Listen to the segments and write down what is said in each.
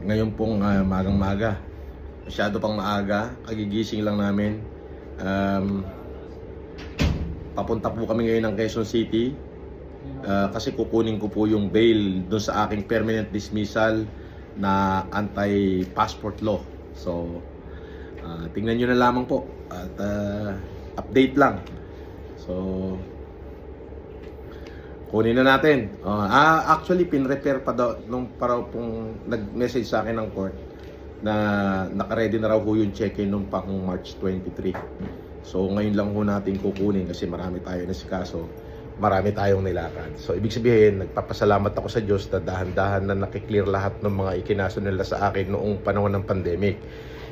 Ngayon pong magang-maga. Masyado pang maaga. Kagigising lang namin. Papunta po kami ngayon ng Quezon City. Kasi kukunin ko po yung bail doon sa aking permanent dismissal na anti-passport law. So, tingnan nyo na lamang po. At update lang. So, kunin na natin. Actually, pinrepair pa daw nung para pong nag-message sa akin ng court na naka-ready na raw ho yung check-in nung pang March 23. So, ngayon lang ho natin kukunin kasi marami tayo na sikaso. Marami tayong nilakad. So, ibig sabihin, nagpapasalamat ako sa Diyos na dahan-dahan na nakiklear lahat ng mga ikinaso nila sa akin noong panahon ng pandemic.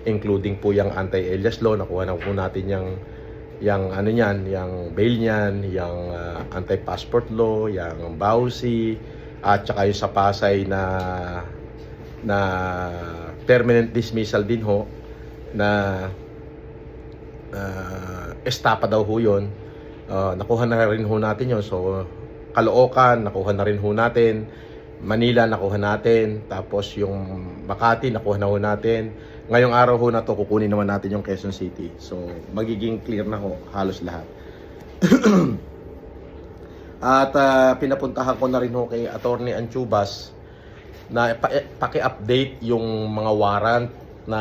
Including po yung anti-alias law, nakuha na po natin yung ano niyan, yung bail niyan, yung anti-passport law, yung BAUSI, at saka yung sa Pasay na permanent dismissal din ho na estapa daw ho yun. Nakuha na rin ho natin yun. So, Caloocan, nakuha na rin ho natin. Manila, nakuha natin. Tapos yung Makati, nakuha na ho natin. Ngayong araw ho na to, kukunin naman natin yung Quezon City. So, magiging clear na ho halos lahat. At pinapuntahan ko na rin ho kay Attorney Anchubas na paki-update yung mga warrant na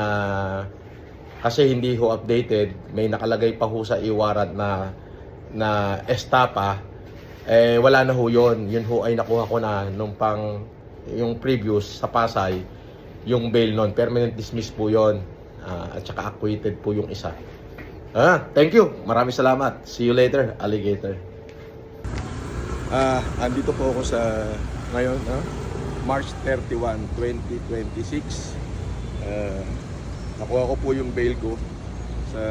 kasi hindi ho updated. May nakalagay pa ho sa i-warrant na estapa. Wala na ho yun. Yun ho ay nakuha ko na nung yung previous sa Pasay. Yung bail nun, permanent dismiss po yun. At saka acquitted po yung isa. Thank you. Maraming salamat. See you later, alligator. Andito po ako sa ngayon, March 31, 2026. Nakuha ko po yung bail ko sa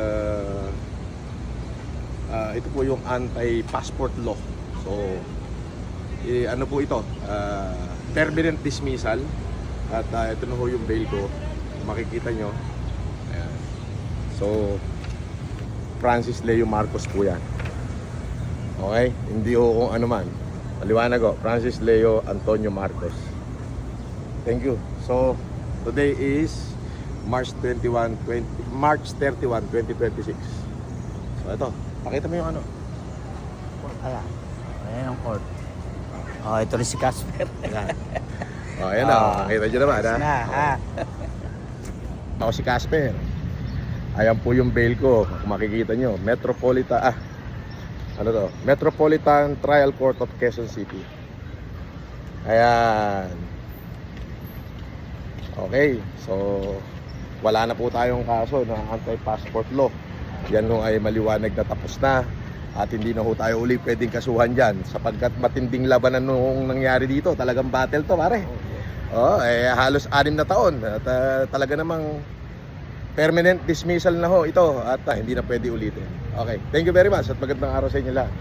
ito po yung anti-passport law. So, ano po ito? Permanent dismissal. At ito na ho yung bail ko. Makikita nyo. Ayan. So, Francis Leo Marcos po yan. Okay? Hindi ho kung ano man. Maliwanag ho. Francis Leo Antonio Marcos. Thank you. So, today is March 31, 2026. So, ito. Pakita mo yung ano. Ayan ang court. Ito rin si Casper. Ayan. Ayan na. Makita nyo naman. Ako si Casper. Ayan po yung bail ko. Kung makikita nyo. Metropolitan Trial Court of Quezon City. Ayan. Okay. So, wala na po tayong kaso ng anti-passport law. Yan ho ay maliwanag na tapos na. At hindi na ho tayo uli pwedeng kasuhan dyan sapagkat matinding labanan nung nangyari dito. Talagang battle to, pare. Halos 6 na taon. At talaga namang permanent dismissal na ho ito. At hindi na pwede ulitin. Okay, thank you very much at magandang araw sa inyo lahat.